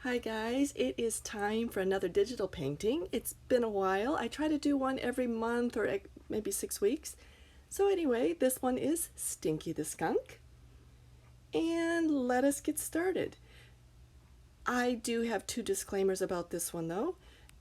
Hi guys, it is time for another digital painting. It's been a while. I try to do one every month or maybe 6 weeks. So anyway, this one is Stinky the Skunk. And let us get started. I do have two disclaimers about this one though.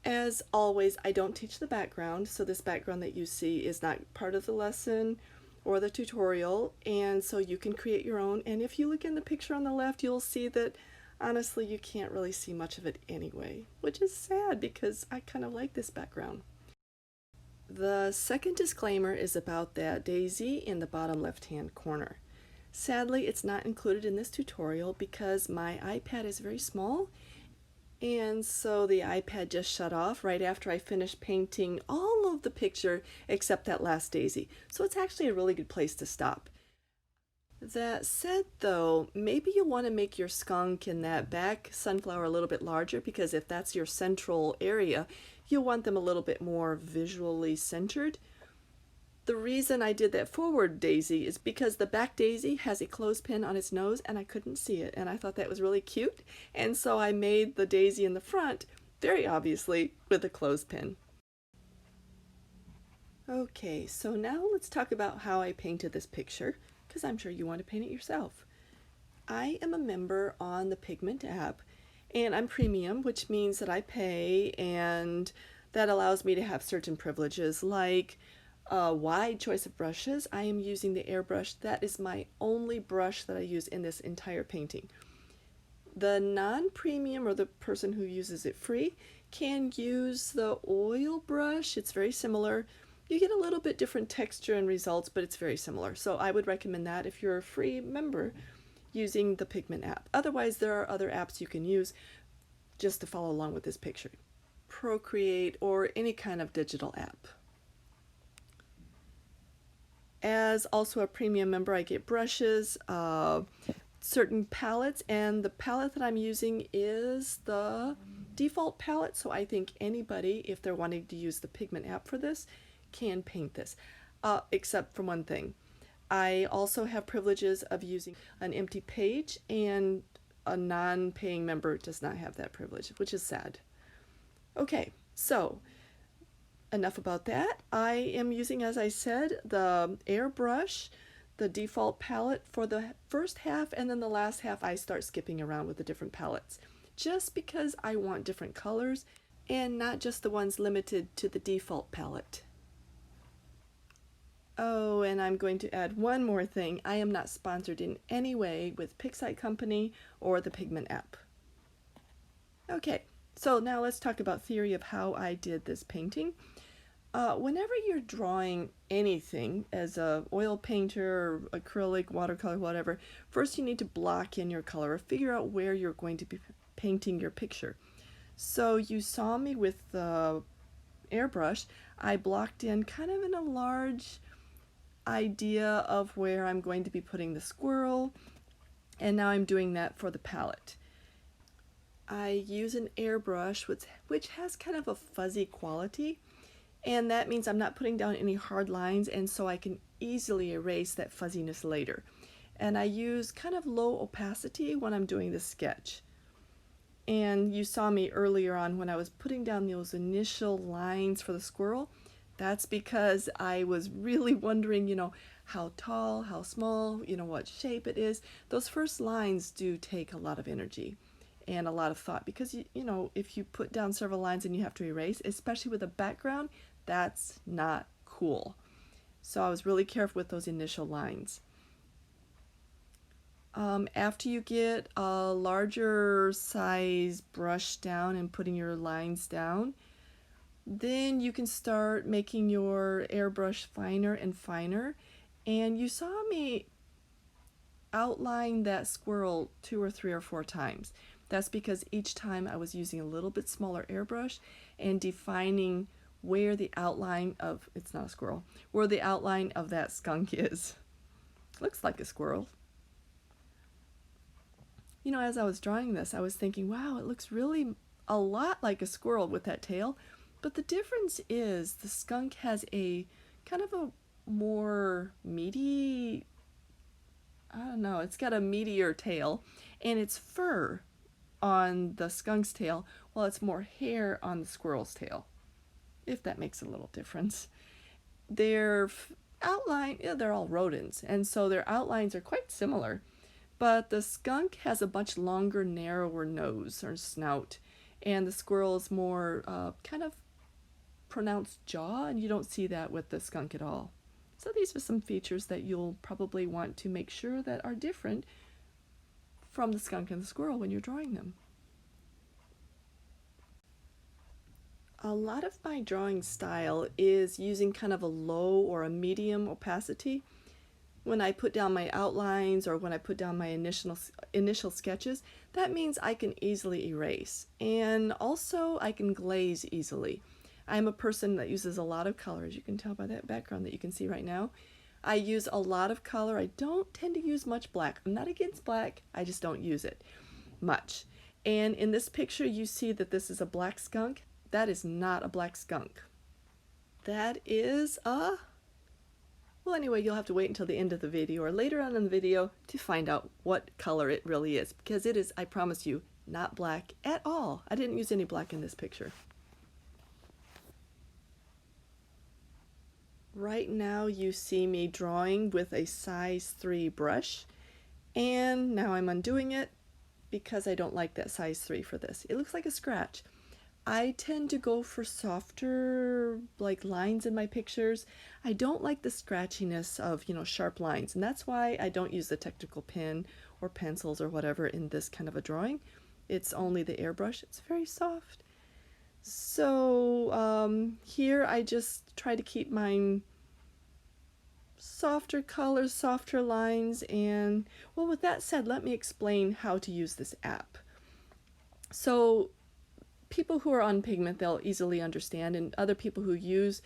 As always, I don't teach the background, so this background that you see is not part of the lesson or the tutorial, and so you can create your own. And if you look in the picture on the left, you'll see that honestly you can't really see much of it anyway, which is sad because I kind of like this background. The second disclaimer is about that daisy in the bottom left hand corner. Sadly, it's not included in this tutorial because my iPad is very small, and so the iPad just shut off right after I finished painting all of the picture except that last daisy. So it's actually a really good place to stop. That said though, maybe you want to make your skunk and that back sunflower a little bit larger, because if that's your central area, you'll want them a little bit more visually centered. The reason I did that forward daisy is because the back daisy has a clothespin on its nose and I couldn't see it, and I thought that was really cute, and so I made the daisy in the front very obviously with a clothespin. Okay, so now let's talk about how I painted this picture, because I'm sure you want to paint it yourself. I am a member on the Pigment app, and I'm premium, which means that I pay, and that allows me to have certain privileges like a wide choice of brushes. I am using the airbrush. That is my only brush that I use in this entire painting. The non-premium, or the person who uses it free, can use the oil brush. It's very similar. You get a little bit different texture and results, but it's very similar. So I would recommend that if you're a free member using the Pigment app. Otherwise, there are other apps you can use just to follow along with this picture. Procreate or any kind of digital app. As also a premium member, I get brushes, certain palettes, and the palette that I'm using is the default palette, so I think anybody, if they're wanting to use the Pigment app for this, can paint this, except for one thing. I also have privileges of using an empty page, and a non-paying member does not have that privilege, which is sad. Okay, so enough about that. I am using, as I said, the airbrush, the default palette for the first half, and then the last half I start skipping around with the different palettes, just because I want different colors and not just the ones limited to the default palette. Oh, and I'm going to add one more thing. I am not sponsored in any way with Pixite Company or the Pigment app. Okay, so now let's talk about theory of how I did this painting. Whenever you're drawing anything as a oil painter or acrylic, watercolor, whatever, first you need to block in your color or figure out where you're going to be painting your picture. So you saw me with the airbrush. I blocked in kind of in a large idea of where I'm going to be putting the squirrel, and now I'm doing that for the palette. I use an airbrush which has kind of a fuzzy quality, and that means I'm not putting down any hard lines, and so I can easily erase that fuzziness later. And I use kind of low opacity when I'm doing the sketch. And you saw me earlier on when I was putting down those initial lines for the squirrel. That's because I was really wondering, how tall, how small, what shape it is. Those first lines do take a lot of energy and a lot of thought, because if you put down several lines and you have to erase, especially with a background, that's not cool. So I was really careful with those initial lines. After you get a larger size brush down and putting your lines down, then you can start making your airbrush finer and finer. And you saw me outline that squirrel 2 or 3 or 4 times. That's because each time I was using a little bit smaller airbrush and defining where the outline of, it's not a squirrel, where the outline of that skunk is. Looks like a squirrel. As I was drawing this, I was thinking, wow, it looks really a lot like a squirrel with that tail. But the difference is the skunk has a kind of a more meaty, I don't know, it's got a meatier tail, and its fur on the skunk's tail, while it's more hair on the squirrel's tail, if that makes a little difference. Their outline, yeah, they're all rodents, and so their outlines are quite similar, but the skunk has a much longer, narrower nose or snout, and the squirrel is more kind of pronounced jaw, and you don't see that with the skunk at all. So these are some features that you'll probably want to make sure that are different from the skunk and the squirrel when you're drawing them. A lot of my drawing style is using kind of a low or a medium opacity. When I put down my outlines or when I put down my initial sketches, that means I can easily erase, and also I can glaze easily. I'm a person that uses a lot of color, as you can tell by that background that you can see right now. I use a lot of color. I don't tend to use much black. I'm not against black, I just don't use it much. And in this picture you see that this is a black skunk. That is not a black skunk. That is a... Well, anyway, you'll have to wait until the end of the video or later on in the video to find out what color it really is, because it is, I promise you, not black at all. I didn't use any black in this picture. Right now you see me drawing with a size 3 brush, and now I'm undoing it because I don't like that size 3 for this. It looks like a scratch. I tend to go for softer like lines in my pictures. I don't like the scratchiness of, sharp lines, and that's why I don't use the technical pen or pencils or whatever in this kind of a drawing. It's only the airbrush. It's very soft. So here I just try to keep mine softer colors, softer lines, and well, with that said, let me explain how to use this app. So people who are on Pigment, they'll easily understand, and other people who use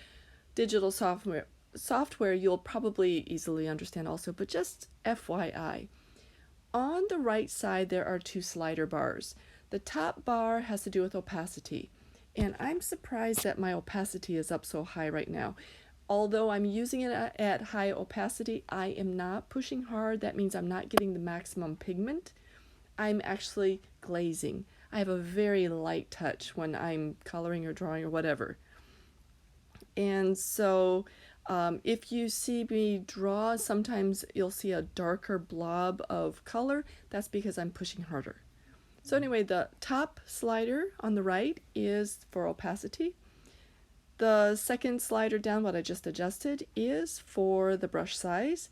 digital software you'll probably easily understand also, but just FYI. On the right side there are 2 slider bars. The top bar has to do with opacity, and I'm surprised that my opacity is up so high right now. Although I'm using it at high opacity, I am not pushing hard. That means I'm not getting the maximum pigment. I'm actually glazing. I have a very light touch when I'm coloring or drawing or whatever. And so if you see me draw, sometimes you'll see a darker blob of color. That's because I'm pushing harder. So anyway, the top slider on the right is for opacity. The second slider down, what I just adjusted, is for the brush size.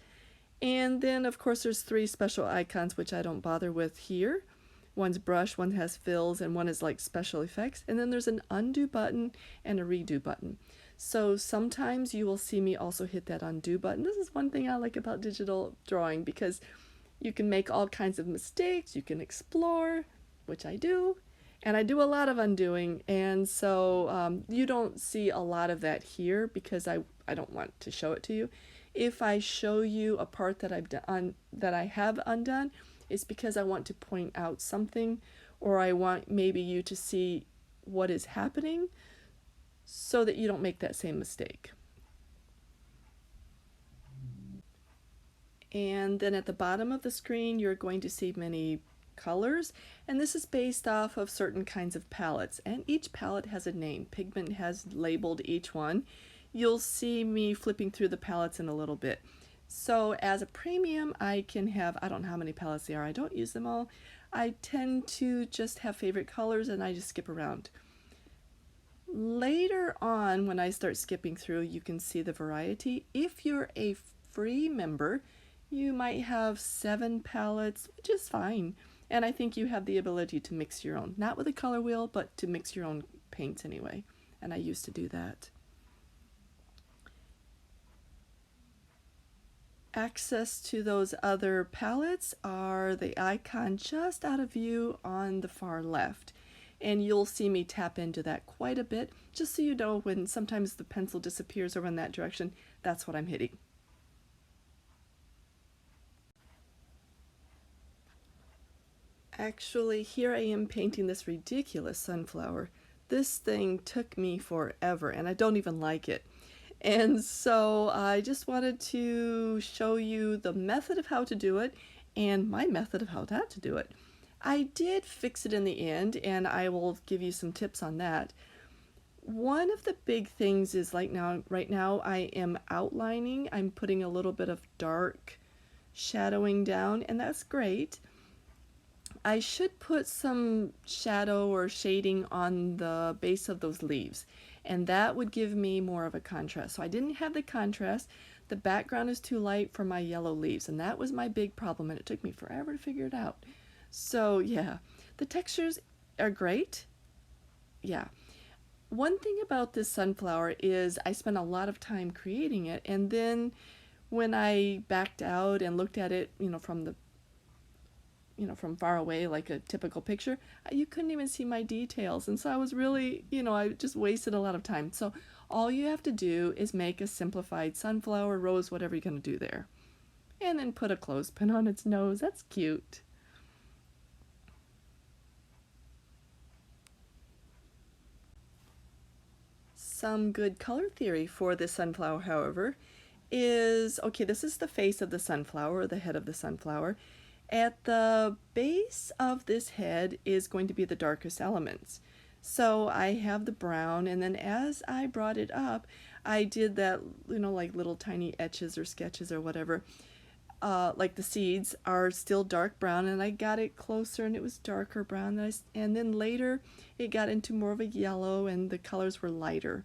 And then of course there's 3 special icons which I don't bother with here. One's brush, one has fills, and one is like special effects. And then there's an undo button and a redo button. So sometimes you will see me also hit that undo button. This is one thing I like about digital drawing, because you can make all kinds of mistakes, you can explore, which I do, and I do a lot of undoing, and so you don't see a lot of that here because I don't want to show it to you. If I show you a part that I've done, that I have undone, it's because I want to point out something, or I want maybe you to see what is happening so that you don't make that same mistake. And then at the bottom of the screen you're going to see many colors, and this is based off of certain kinds of palettes, and each palette has a name. Pigment has labeled each one. You'll see me flipping through the palettes in a little bit. So as a premium, I can have, I don't know how many palettes there are, I don't use them all. I tend to just have favorite colors and I just skip around. Later on, when I start skipping through, you can see the variety. If you're a free member, you might have 7 palettes, which is fine. And I think you have the ability to mix your own. Not with a color wheel, but to mix your own paints anyway. And I used to do that. Access to those other palettes are the icon just out of view on the far left. And you'll see me tap into that quite a bit, just so you know when sometimes the pencil disappears over in that direction, that's what I'm hitting. Actually, here I am painting this ridiculous sunflower. This thing took me forever, and I don't even like it. And so I just wanted to show you the method of how to do it and my method of how not to do it. I did fix it in the end, and I will give you some tips on that. One of the big things is like right now I am outlining. I'm putting a little bit of dark shadowing down, and that's great. I should put some shadow or shading on the base of those leaves, and that would give me more of a contrast. So I didn't have the contrast. The background is too light for my yellow leaves, and that was my big problem, and it took me forever to figure it out. So yeah, the textures are great. Yeah. One thing about this sunflower is I spent a lot of time creating it, and then when I backed out and looked at it, from far away like a typical picture, you couldn't even see my details. And so I was really, I just wasted a lot of time. So all you have to do is make a simplified sunflower, rose, whatever you're going to do there. And then put a clothespin on its nose. That's cute. Some good color theory for this sunflower, however, is okay, this is the face of the sunflower, the head of the sunflower. At the base of this head is going to be the darkest elements. So I have the brown, and then as I brought it up, I did that, like little tiny etches or sketches or whatever. Like the seeds are still dark brown, and I got it closer and it was darker brown. And then later it got into more of a yellow and the colors were lighter.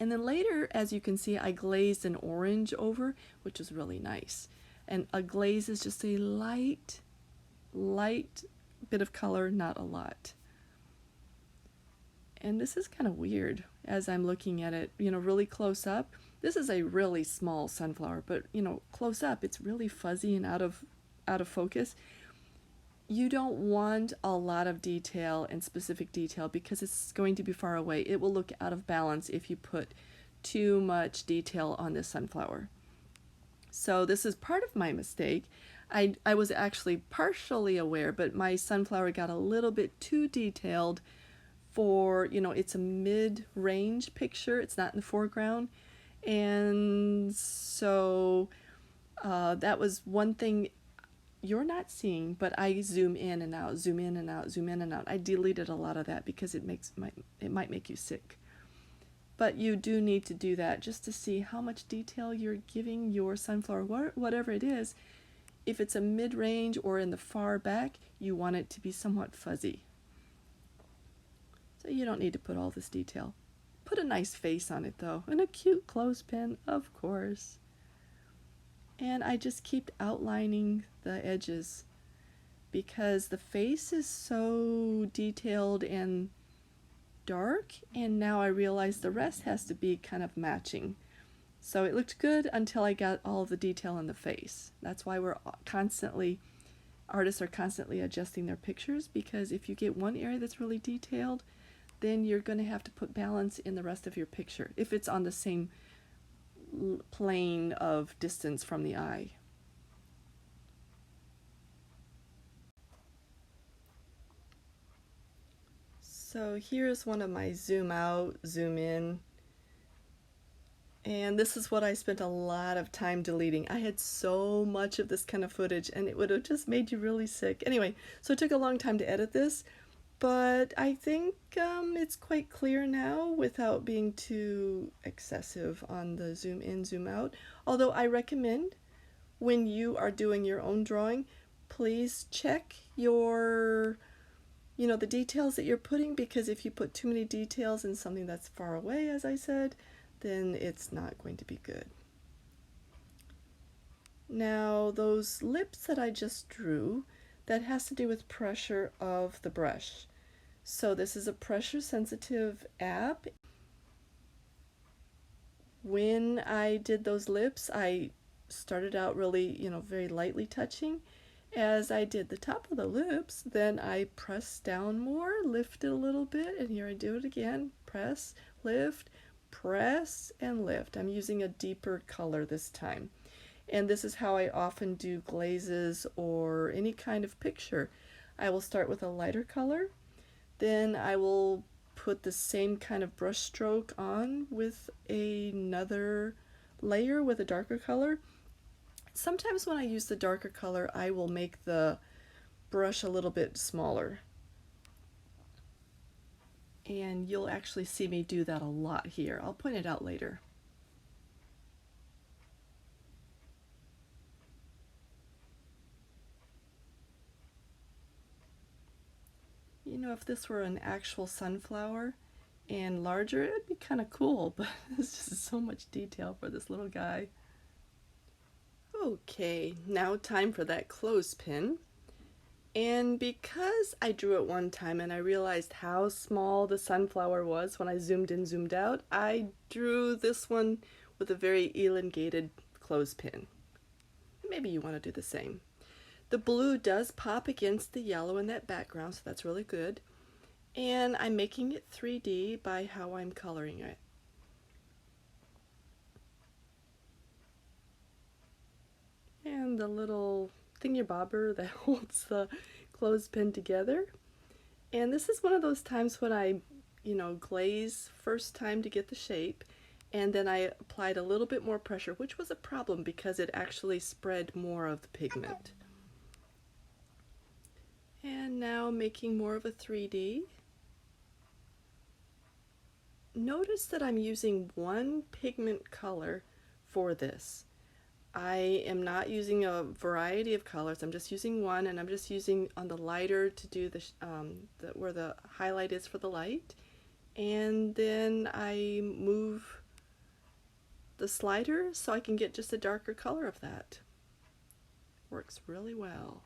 And then later, as you can see, I glazed an orange over, which is really nice. And a glaze is just a light bit of color, not a lot. And this is kind of weird as I'm looking at it, really close up. This is a really small sunflower, but close up, it's really fuzzy and out of focus. You don't want a lot of detail and specific detail because it's going to be far away. It will look out of balance if you put too much detail on this sunflower. So this is part of my mistake. I was actually partially aware, but my sunflower got a little bit too detailed for, it's a mid-range picture. It's not in the foreground. And so that was one thing you're not seeing, but I zoom in and out, zoom in and out, zoom in and out. I deleted a lot of that because it might make you sick. But you do need to do that just to see how much detail you're giving your sunflower, whatever it is. If it's a mid-range or in the far back, you want it to be somewhat fuzzy. So you don't need to put all this detail. Put a nice face on it though, and a cute clothespin, of course. And I just keep outlining the edges because the face is so detailed and dark, and now I realize the rest has to be kind of matching. So it looked good until I got all the detail in the face. That's why artists are constantly adjusting their pictures, because if you get one area that's really detailed, then you're going to have to put balance in the rest of your picture if it's on the same plane of distance from the eye. So here's one of my zoom out, zoom in. And this is what I spent a lot of time deleting. I had so much of this kind of footage and it would have just made you really sick. Anyway, so it took a long time to edit this, but I think it's quite clear now without being too excessive on the zoom in, zoom out. Although I recommend when you are doing your own drawing, please check the details that you're putting, because if you put too many details in something that's far away, as I said, then it's not going to be good. Now, those lips that I just drew, that has to do with pressure of the brush. So this is a pressure sensitive app. When I did those lips, I started out really, very lightly touching. As I did the top of the lips, then I pressed down more, lifted a little bit, and here I do it again. Press, lift, press, and lift. I'm using a deeper color this time. And this is how I often do glazes or any kind of picture. I will start with a lighter color, then I will put the same kind of brush stroke on with another layer with a darker color. Sometimes when I use the darker color, I will make the brush a little bit smaller. And you'll actually see me do that a lot here. I'll point it out later. You know, if this were an actual sunflower and larger, it'd be kind of cool, but it's just so much detail for this little guy. Okay, now time for that clothespin. And because I drew it one time and I realized how small the sunflower was when I zoomed in, zoomed out, I drew this one with a very elongated clothespin. Maybe you want to do the same. The blue does pop against the yellow in that background, so that's really good. And I'm making it 3D by how I'm coloring it. And the little thingy-bobber that holds the clothespin together. And this is one of those times when I, glaze first time to get the shape, and then I applied a little bit more pressure, which was a problem because it actually spread more of the pigment. And now making more of a 3D. Notice that I'm using one pigment color for this. I am not using a variety of colors. I'm just using one, and I'm just using on the lighter to do where the highlight is for the light. And then I move the slider so I can get just a darker color of that. Works really well.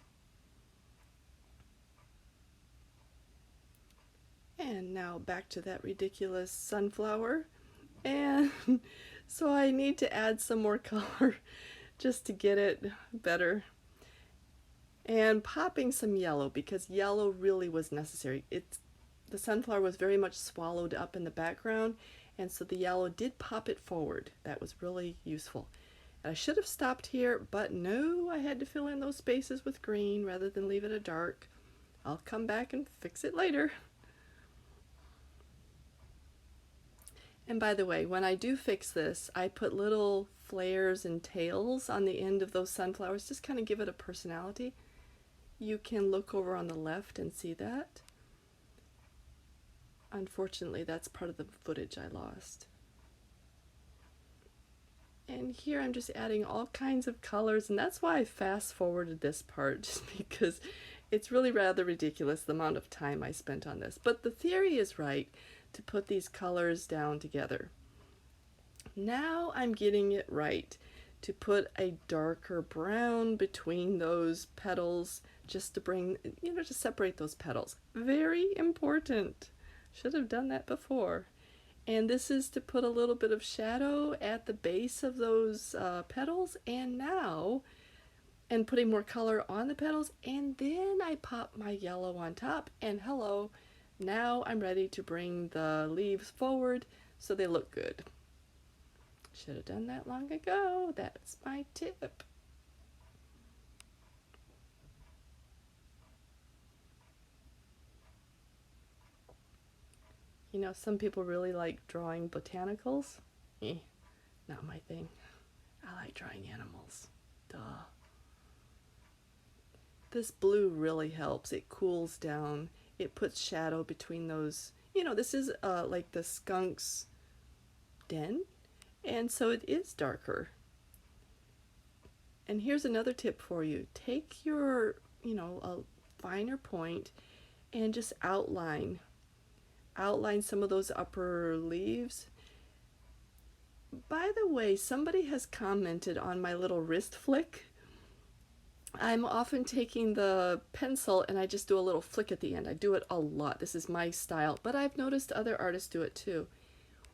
And now back to that ridiculous sunflower. And so I need to add some more color just to get it better. And popping some yellow, because yellow really was necessary. The sunflower was very much swallowed up in the background, and so the yellow did pop it forward. That was really useful. And I should have stopped here, but no, I had to fill in those spaces with green rather than leave it a dark. I'll come back and fix it later. And by the way, when I do fix this, I put little flares and tails on the end of those sunflowers, just kind of give it a personality. You can look over on the left and see that. Unfortunately, that's part of the footage I lost. And here I'm just adding all kinds of colors, and that's why I fast forwarded this part, just because it's really rather ridiculous the amount of time I spent on this. But the theory is right to put these colors down together. Now I'm getting it right to put a darker brown between those petals, just to bring, to separate those petals. Very important. Should have done that before. And this is to put a little bit of shadow at the base of those petals, and putting more color on the petals, and then I pop my yellow on top, and hello, now I'm ready to bring the leaves forward so they look good. Should have done that long ago. That's my tip. Some people really like drawing botanicals. Not my thing. I like drawing animals. Duh. This blue really helps. It cools down. It puts shadow between those. This is like the skunk's den, and so it is darker. And here's another tip for you. Take your, a finer point and just outline some of those upper leaves. By the way, somebody has commented on my little wrist flick. I'm often taking the pencil and I just do a little flick at the end. I do it a lot. This is my style, but I've noticed other artists do it too.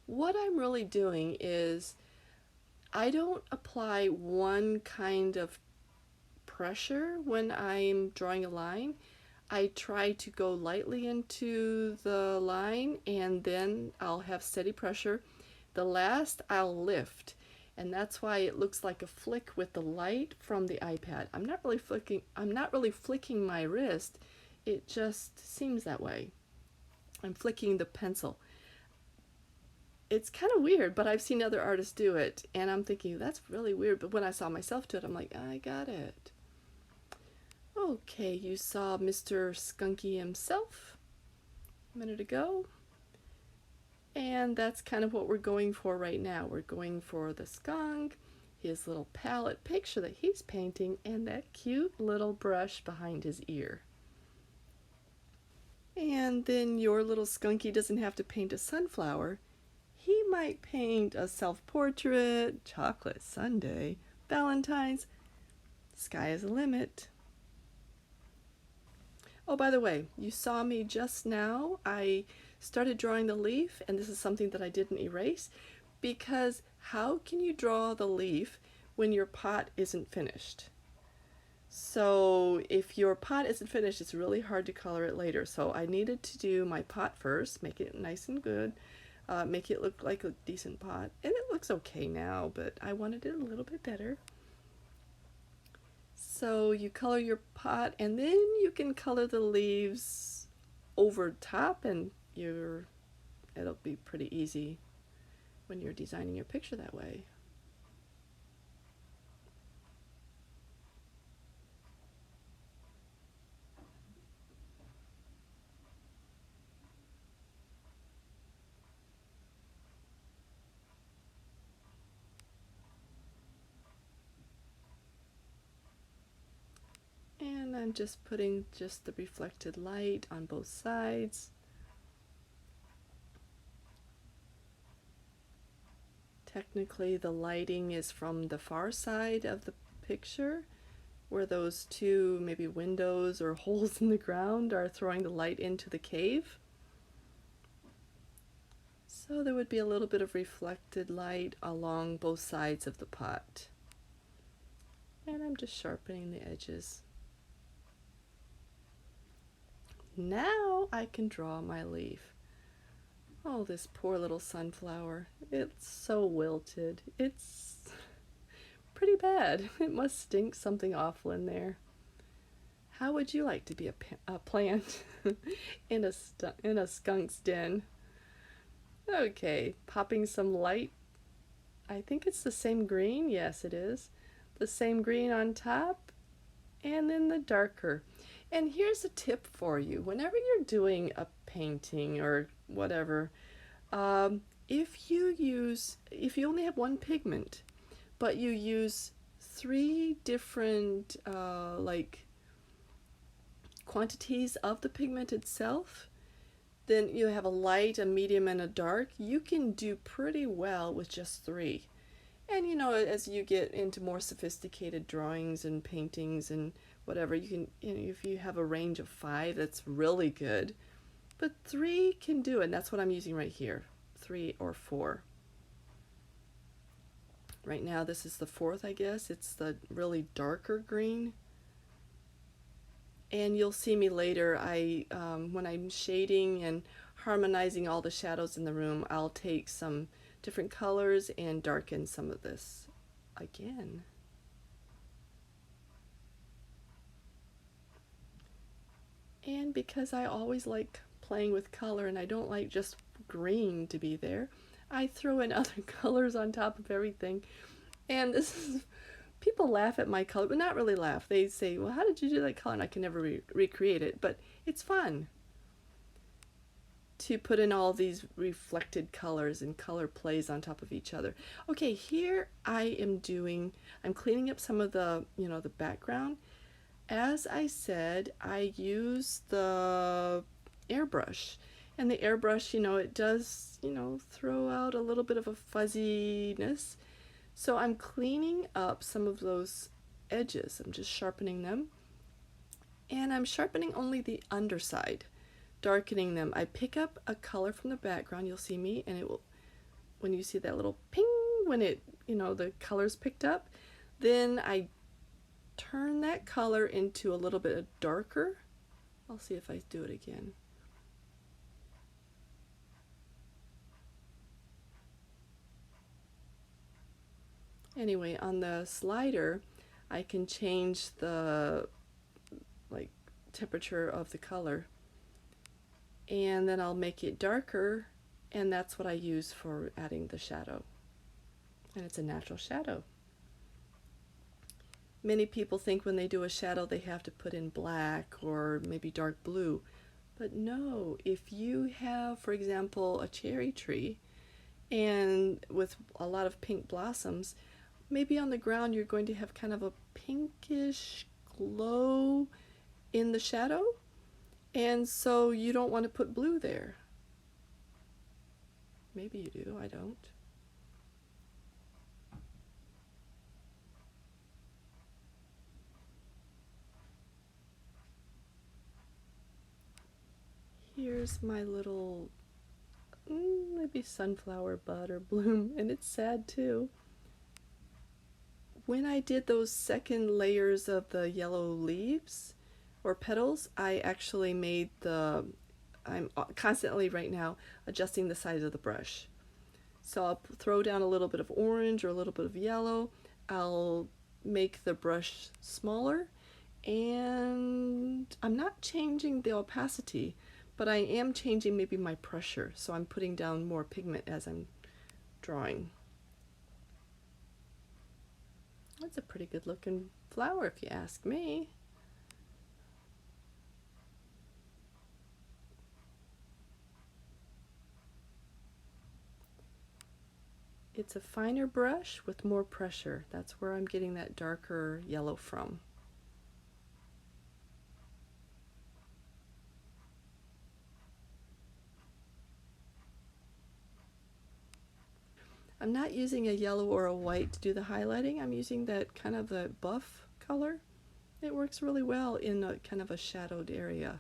What I'm really doing is I don't apply one kind of pressure when I'm drawing a line. I try to go lightly into the line, and then I'll have steady pressure. The last I'll lift, and that's why it looks like a flick with the light from the iPad. I'm not really flicking my wrist. It just seems that way. I'm flicking the pencil. It's kind of weird, but I've seen other artists do it, and I'm thinking, that's really weird. But when I saw myself do it, I'm like, I got it. Okay, you saw Mr. Skunky himself a minute ago. And that's kind of what we're going for right now. We're going for the skunk, his little palette picture that he's painting, and that cute little brush behind his ear. And then your little skunky doesn't have to paint a sunflower. He might paint a self-portrait, chocolate sundae, Valentine's. Sky is the limit. Oh, by the way, you saw me just now. I started drawing the leaf, and this is something that I didn't erase, because how can you draw the leaf when your pot isn't finished? So if your pot isn't finished, it's really hard to color it later. So I needed to do my pot first, make it nice and good, make it look like a decent pot. And it looks okay now, but I wanted it a little bit better. So you color your pot, and then you can color the leaves over top, and it'll be pretty easy when you're designing your picture that way. And I'm just putting just the reflected light on both sides. Technically, the lighting is from the far side of the picture, where those two maybe windows or holes in the ground are throwing the light into the cave. So there would be a little bit of reflected light along both sides of the pot. And I'm just sharpening the edges. Now I can draw my leaf. Oh, this poor little sunflower. It's so wilted. It's pretty bad. It must stink something awful in there. How would you like to be a plant in a skunk's den? Okay, popping some light. I think it's the same green. Yes, it is. The same green on top, and then the darker. And here's a tip for you. Whenever you're doing a painting or whatever, if you only have one pigment, but you use 3 different like quantities of the pigment itself, then you have a light, a medium, and a dark. You can do pretty well with just 3. And you know, as you get into more sophisticated drawings and paintings and whatever, you can, if you have a range of 5, that's really good. But 3 can do it, and that's what I'm using right here, 3 or 4. Right now this is the 4th, I guess. It's the really darker green. And you'll see me later, when I'm shading and harmonizing all the shadows in the room, I'll take some different colors and darken some of this again. And because I always like playing with color and I don't like just green to be there, I throw in other colors on top of everything. And this is, people laugh at my color, but not really laugh. They say, well, how did you do that color? And I can never recreate it, but it's fun to put in all these reflected colors and color plays on top of each other. Okay, here I'm cleaning up some of the, the background. As I said, I use the airbrush, and the airbrush, it does, throw out a little bit of a fuzziness. So I'm cleaning up some of those edges. I'm just sharpening them, and I'm sharpening only the underside, darkening them. I pick up a color from the background, you'll see me, and it will, when you see that little ping, when it, the color's picked up, then I turn that color into a little bit darker. I'll see if I do it again. Anyway, on the slider, I can change the temperature of the color, and then I'll make it darker, and that's what I use for adding the shadow. And it's a natural shadow. Many people think when they do a shadow they have to put in black or maybe dark blue. But no, if you have, for example, a cherry tree and with a lot of pink blossoms, maybe on the ground you're going to have kind of a pinkish glow in the shadow, and so you don't want to put blue there. Maybe you do, I don't. Here's my little maybe sunflower bud or bloom, and it's sad too. When I did those second layers of the yellow leaves or petals, I actually made I'm constantly right now adjusting the size of the brush. So I'll throw down a little bit of orange or a little bit of yellow. I'll make the brush smaller, and I'm not changing the opacity, but I am changing maybe my pressure. So I'm putting down more pigment as I'm drawing. That's a pretty good looking flower if you ask me. It's a finer brush with more pressure. That's where I'm getting that darker yellow from. I'm not using a yellow or a white to do the highlighting. I'm using that kind of the buff color. It works really well in a kind of a shadowed area.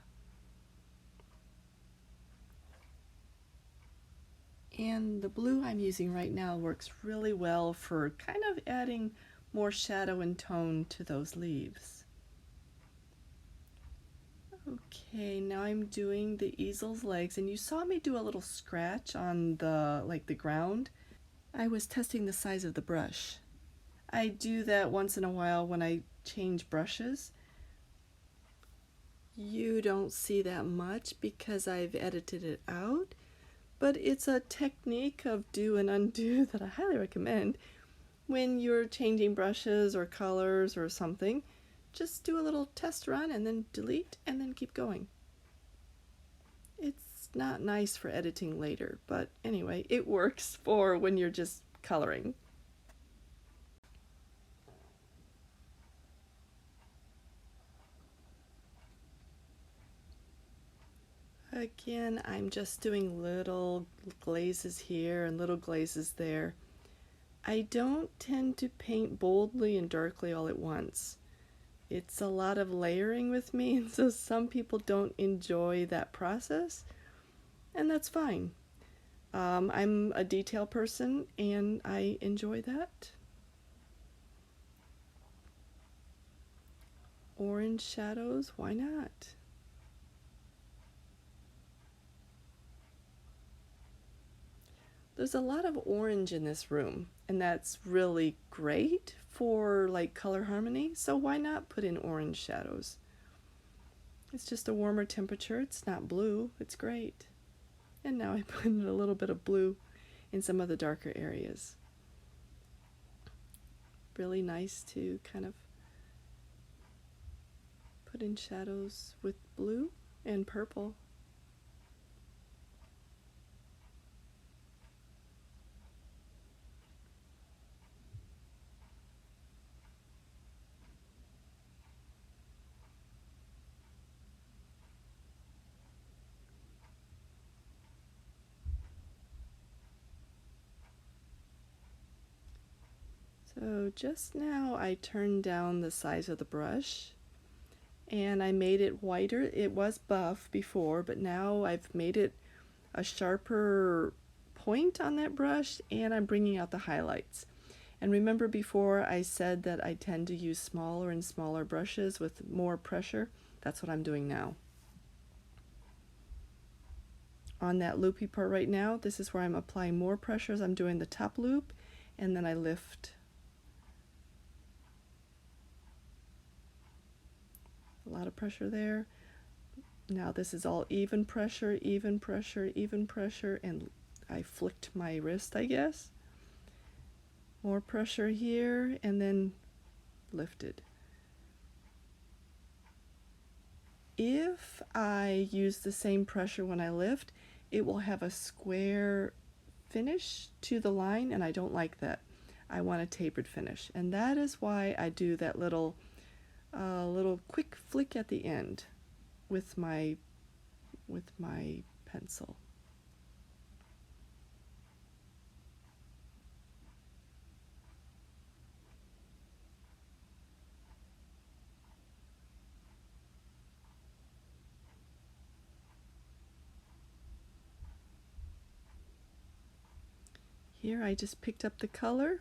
And the blue I'm using right now works really well for kind of adding more shadow and tone to those leaves. Okay, now I'm doing the easel's legs, and you saw me do a little scratch on the ground. I was testing the size of the brush. I do that once in a while when I change brushes. You don't see that much because I've edited it out, but it's a technique of do and undo that I highly recommend. When you're changing brushes or colors or something, just do a little test run and then delete and then keep going. It's not nice for editing later, but anyway, it works for when you're just coloring. Again, I'm just doing little glazes here and little glazes there. I don't tend to paint boldly and darkly all at once. It's a lot of layering with me, and so some people don't enjoy that process, and that's fine. I'm a detail person, and I enjoy that. Orange shadows, why not? There's a lot of orange in this room, and that's really great for like color harmony, so why not put in orange shadows? It's just a warmer temperature, it's not blue, it's great. And now I put in a little bit of blue in some of the darker areas. Really nice to kind of put in shadows with blue and purple. So just now I turned down the size of the brush and I made it whiter. It was buff before, but now I've made it a sharper point on that brush, and I'm bringing out the highlights. And remember before I said that I tend to use smaller and smaller brushes with more pressure? That's what I'm doing now. On that loopy part right now, this is where I'm applying more pressure as I'm doing the top loop, and then I lift. A lot of pressure there. Now this is all even pressure, even pressure, even pressure, and I flicked my wrist, I guess. More pressure here, and then lifted. If I use the same pressure when I lift, it will have a square finish to the line, and I don't like that. I want a tapered finish, and that is why I do that little quick flick at the end with my pencil. Here I just picked up the color.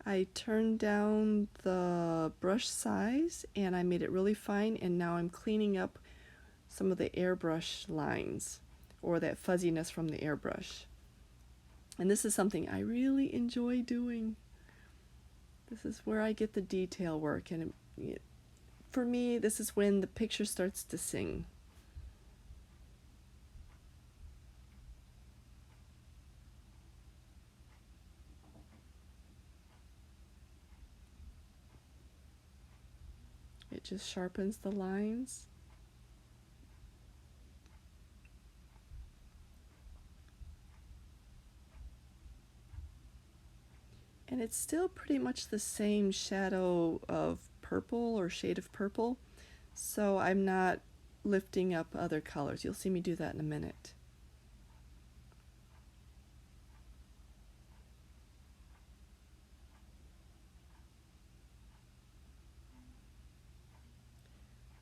I turned down the brush size and I made it really fine, and now I'm cleaning up some of the airbrush lines or that fuzziness from the airbrush. And this is something I really enjoy doing. This is where I get the detail work, and for me, this is when the picture starts to sing. It just sharpens the lines. And it's still pretty much the same shadow of purple or shade of purple, so I'm not lifting up other colors. You'll see me do that in a minute.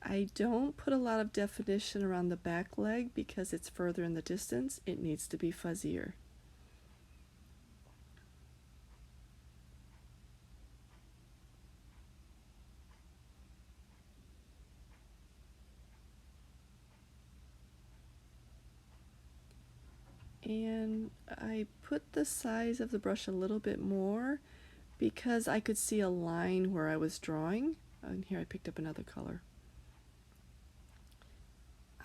I don't put a lot of definition around the back leg because it's further in the distance. It needs to be fuzzier. And I put the size of the brush a little bit more because I could see a line where I was drawing. And here I picked up another color.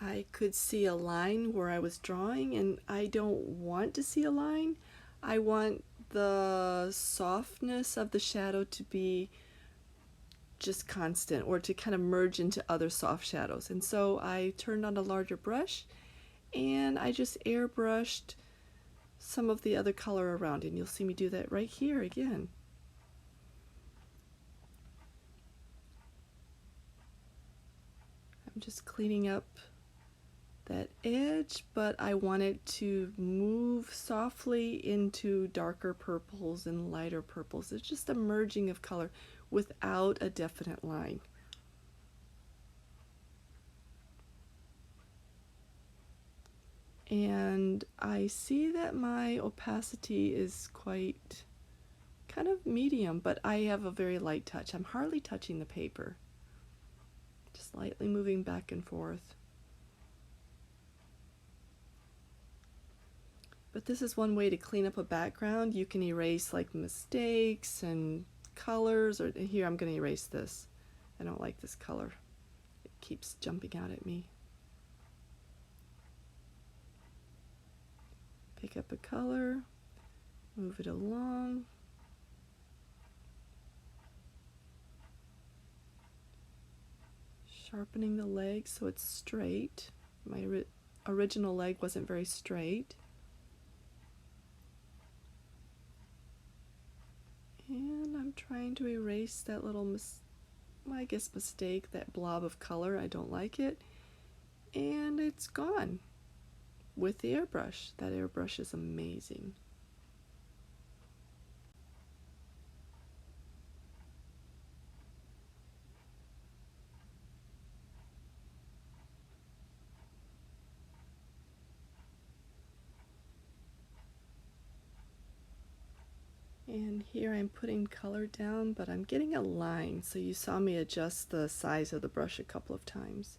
I could see a line where I was drawing, and I don't want to see a line. I want the softness of the shadow to be just constant, or to kind of merge into other soft shadows. And so I turned on a larger brush and I just airbrushed some of the other color around, and you'll see me do that right here again. I'm just cleaning up that edge, but I want it to move softly into darker purples and lighter purples. It's just a merging of color without a definite line. And I see that my opacity is quite kind of medium, but I have a very light touch. I'm hardly touching the paper, just lightly moving back and forth. But this is one way to clean up a background. You can erase like mistakes and colors, or here I'm going to erase this. I don't like this color. It keeps jumping out at me. Pick up a color, move it along. Sharpening the leg so it's straight. My original leg wasn't very straight. And I'm trying to erase that little, mistake, that blob of color. I don't like it. And it's gone with the airbrush. That airbrush is amazing. And here I'm putting color down, but I'm getting a line, so you saw me adjust the size of the brush a couple of times.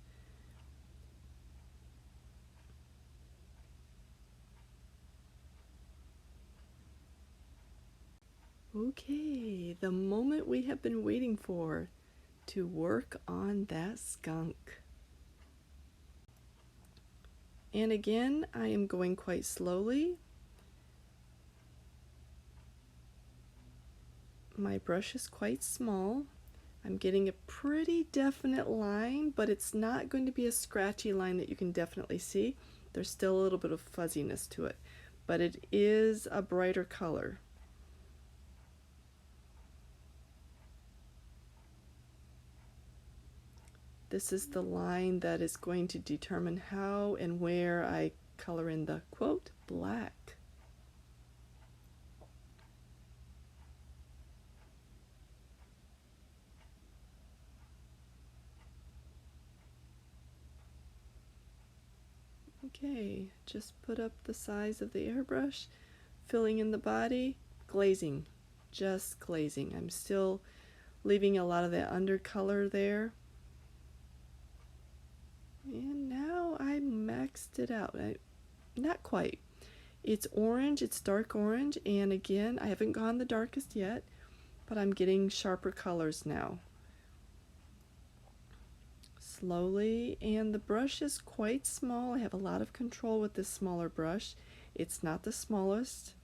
Okay, the moment we have been waiting for, to work on that skunk. And again, I am going quite slowly. My brush is quite small. I'm getting a pretty definite line, but it's not going to be a scratchy line that you can definitely see. There's still a little bit of fuzziness to it, but it is a brighter color. This is the line that is going to determine how and where I color in the, quote, black. Okay, just put up the size of the airbrush, filling in the body, glazing, just glazing. I'm still leaving a lot of that undercolor there. And now I maxed it out. Not quite. It's orange, it's dark orange, and again, I haven't gone the darkest yet, but I'm getting sharper colors now. Slowly, and the brush is quite small. I have a lot of control with this smaller brush. It's not the smallest.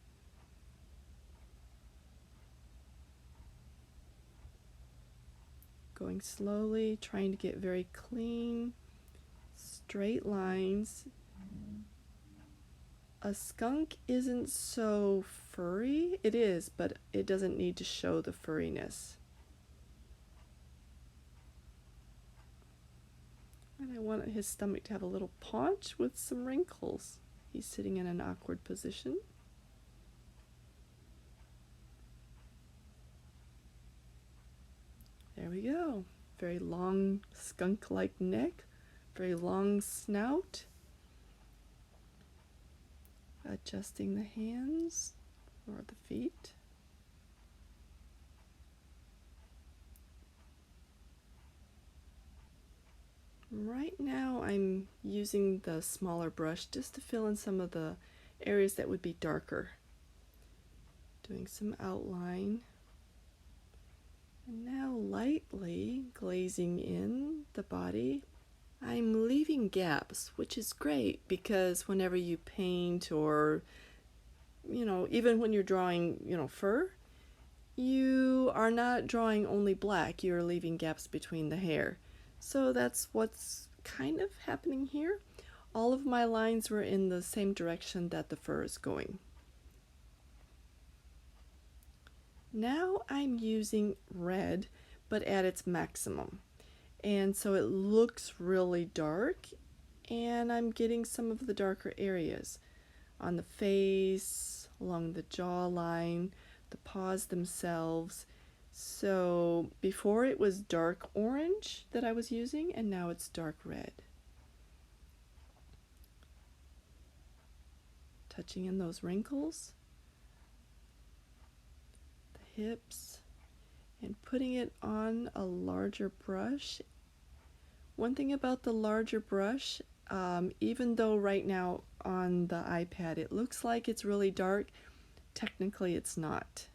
Going slowly, trying to get very clean, straight lines. A skunk isn't so furry. It is, but it doesn't need to show the furriness. And I want his stomach to have a little paunch with some wrinkles. He's sitting in an awkward position. There we go. Very long skunk-like neck, very long snout. Adjusting the hands or the feet. Right now I'm using the smaller brush just to fill in some of the areas that would be darker. Doing some outline. And now lightly glazing in the body. I'm leaving gaps, which is great because whenever you paint or, even when you're drawing, fur, you are not drawing only black, you're leaving gaps between the hair. So that's what's kind of happening here. All of my lines were in the same direction that the fur is going. Now I'm using red, but at its maximum. And so it looks really dark, and I'm getting some of the darker areas on the face, along the jawline, the paws themselves. So before it was dark orange that I was using, and now it's dark red. Touching in those wrinkles, the hips, and putting it on a larger brush. One thing about the larger brush, even though right now on the iPad it looks like it's really dark, technically it's not.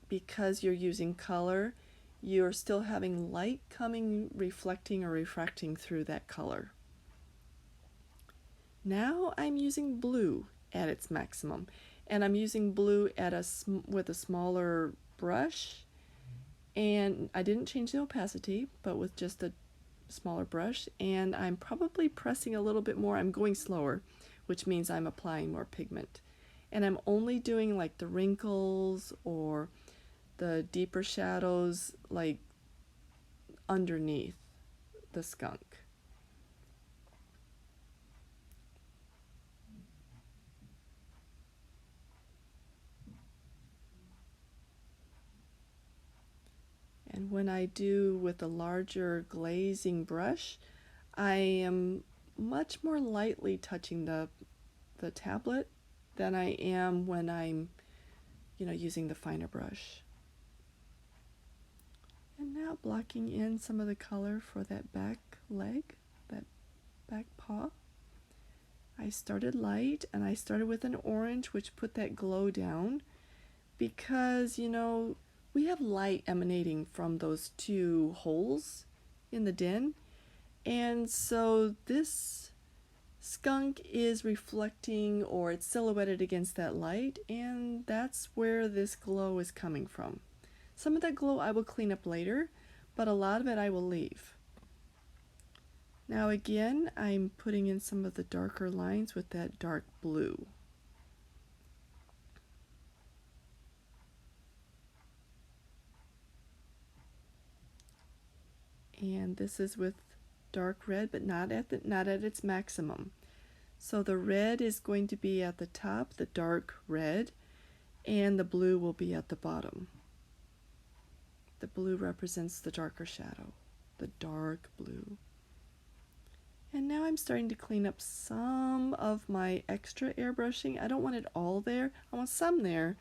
Because you're using color, you're still having light coming, reflecting or refracting through that color. Now I'm using blue at its maximum, and I'm using blue at with a smaller brush, and I didn't change the opacity, but with just a smaller brush, and I'm probably pressing a little bit more. I'm going slower, which means I'm applying more pigment, and I'm only doing like the wrinkles or the deeper shadows like underneath the skunk. And when I do with a larger glazing brush, I am much more lightly touching the tablet than I am when I'm, using the finer brush. And now blocking in some of the color for that back leg, that back paw. I started light, and I started with an orange, which put that glow down because, we have light emanating from those two holes in the den. And so this skunk is reflecting, or it's silhouetted against that light, and that's where this glow is coming from. Some of that glow I will clean up later, but a lot of it I will leave. Now again, I'm putting in some of the darker lines with that dark blue. And this is with dark red, but not at its maximum. So the red is going to be at the top, the dark red, and the blue will be at the bottom. The blue represents the darker shadow, the dark blue. And now I'm starting to clean up some of my extra airbrushing. I don't want it all there. I want some there,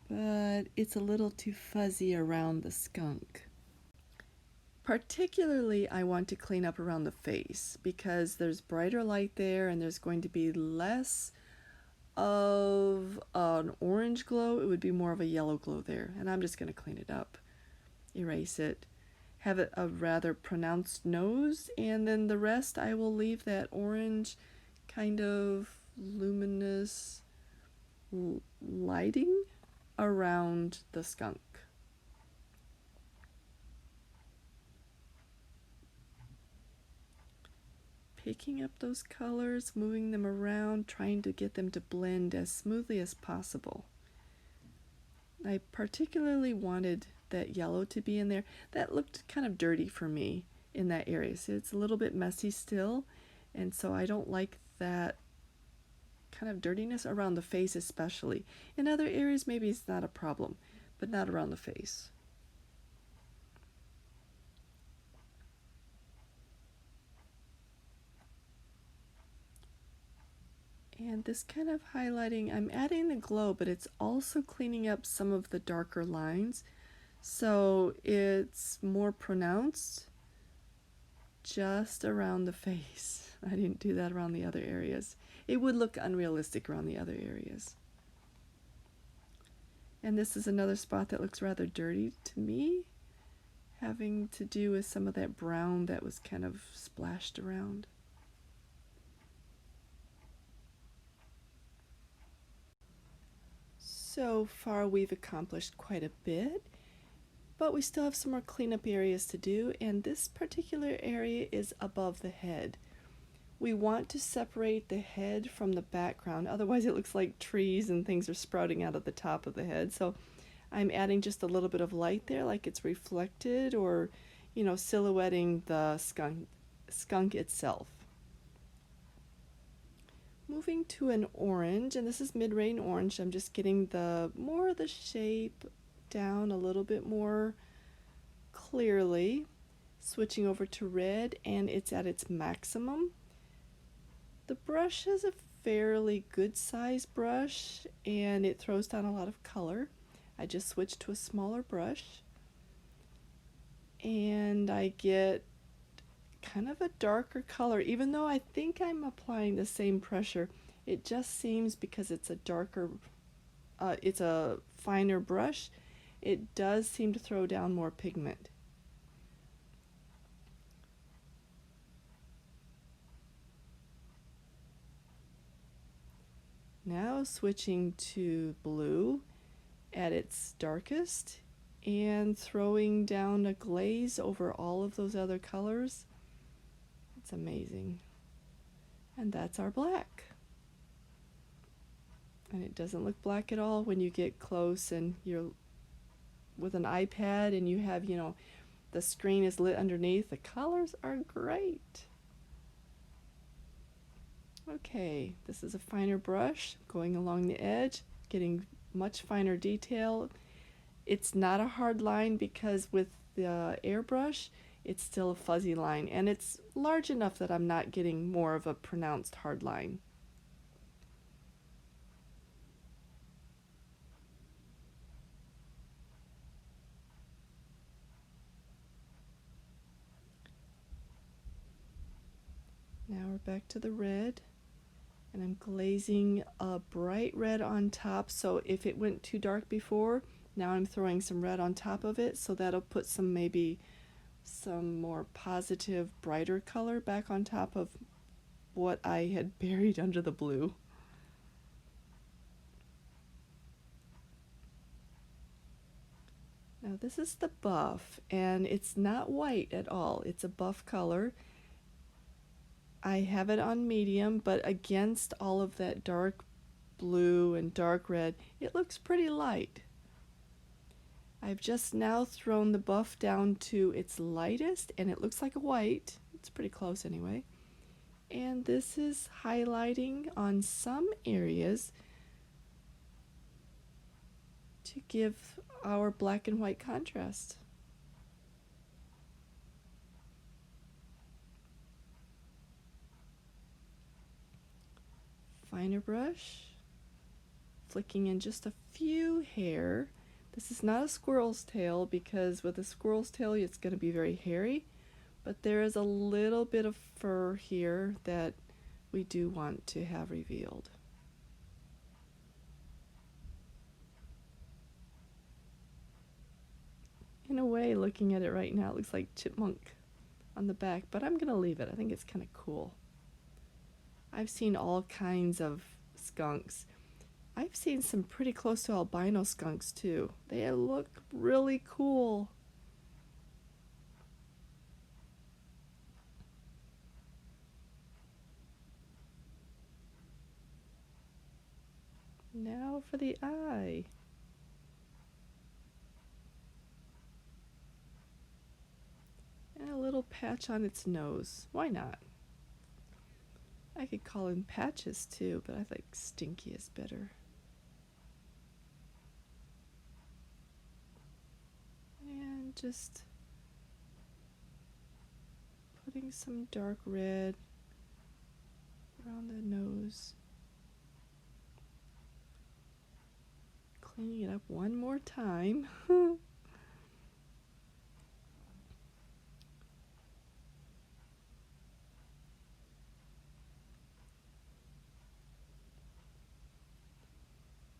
but it's a little too fuzzy around the skunk. Particularly, I want to clean up around the face because there's brighter light there and there's going to be less of an orange glow. It would be more of a yellow glow there, and I'm just going to clean it up, erase it, have it a rather pronounced nose, and then the rest I will leave that orange kind of luminous lighting around the skunk. Picking up those colors, moving them around, trying to get them to blend as smoothly as possible. I particularly wanted that yellow to be in there. That looked kind of dirty for me in that area. So it's a little bit messy still, and so I don't like that kind of dirtiness around the face especially. In other areas maybe it's not a problem, but not around the face. And this kind of highlighting, I'm adding the glow, but it's also cleaning up some of the darker lines. So it's more pronounced just around the face. I didn't do that around the other areas. It would look unrealistic around the other areas. And this is another spot that looks rather dirty to me, having to do with some of that brown that was kind of splashed around. So far we've accomplished quite a bit, but we still have some more cleanup areas to do, and this particular area is above the head. We want to separate the head from the background, otherwise it looks like trees and things are sprouting out of the top of the head. So I'm adding just a little bit of light there, like it's reflected or, silhouetting the skunk itself. Moving to an orange, and this is mid-range orange. I'm just getting more of the shape down a little bit more clearly. Switching over to red, and it's at its maximum. The brush is a fairly good size brush, and it throws down a lot of color. I just switched to a smaller brush, and I get kind of a darker color. Even though I think I'm applying the same pressure, it just seems, because it's a darker, it's a finer brush, it does seem to throw down more pigment. Now switching to blue at its darkest and throwing down a glaze over all of those other colors. It's amazing. And that's our black. And it doesn't look black at all when you get close and you're with an iPad and you have, the screen is lit underneath. The colors are great. Okay, this is a finer brush going along the edge, getting much finer detail. It's not a hard line because with the airbrush, it's still a fuzzy line, and it's large enough that I'm not getting more of a pronounced hard line. Now we're back to the red, and I'm glazing a bright red on top, so if it went too dark before, now I'm throwing some red on top of it, so that'll put maybe some more positive, brighter color back on top of what I had buried under the blue. Now this is the buff, and it's not white at all. It's a buff color. I have it on medium, but against all of that dark blue and dark red, it looks pretty light. I've just now thrown the buff down to its lightest, and it looks like a white. It's pretty close anyway. And this is highlighting on some areas to give our black and white contrast. Finer brush, flicking in just a few hair. This is not a squirrel's tail, because with a squirrel's tail it's going to be very hairy, but there is a little bit of fur here that we do want to have revealed. In a way, looking at it right now, it looks like chipmunk on the back, but I'm going to leave it. I think it's kind of cool. I've seen all kinds of skunks. I've seen some pretty close to albino skunks too. They look really cool. Now for the eye. And a little patch on its nose. Why not? I could call him Patches too, but I think Stinky is better. And just putting some dark red around the nose. Cleaning it up one more time.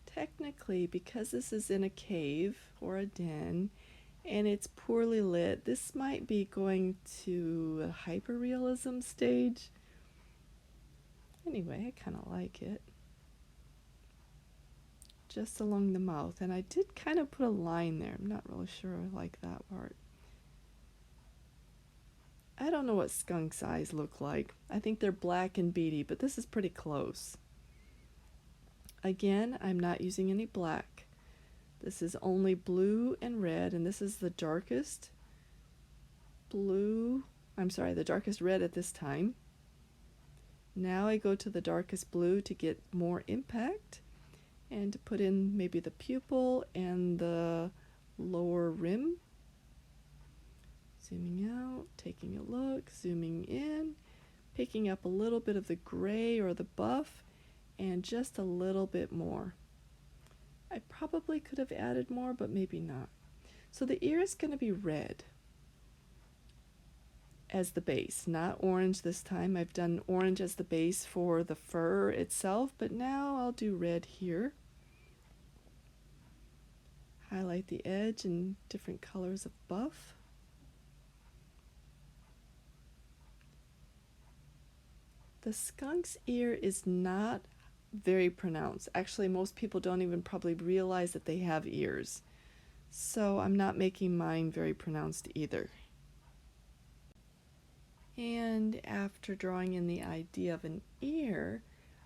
Technically, because this is in a cave or a den and it's poorly lit, this might be going to a hyperrealism stage. Anyway, I kind of like it. Just along the mouth, and I did kind of put a line there. I'm not really sure I like that part. I don't know what skunk's eyes look like. I think they're black and beady, but this is pretty close. Again, I'm not using any black. This is only blue and red, and this is the darkest blue, the darkest red at this time. Now I go to the darkest blue to get more impact, and to put in maybe the pupil and the lower rim. Zooming out, taking a look, zooming in, picking up a little bit of the gray or the buff, and just a little bit more. I probably could have added more, but maybe not. So the ear is going to be red as the base, not orange this time. I've done orange as the base for the fur itself, but now I'll do red here. Highlight the edge in different colors of buff. The skunk's ear is not very pronounced. Actually, most people don't even probably realize that they have ears. So I'm not making mine very pronounced either. And after drawing in the idea of an ear,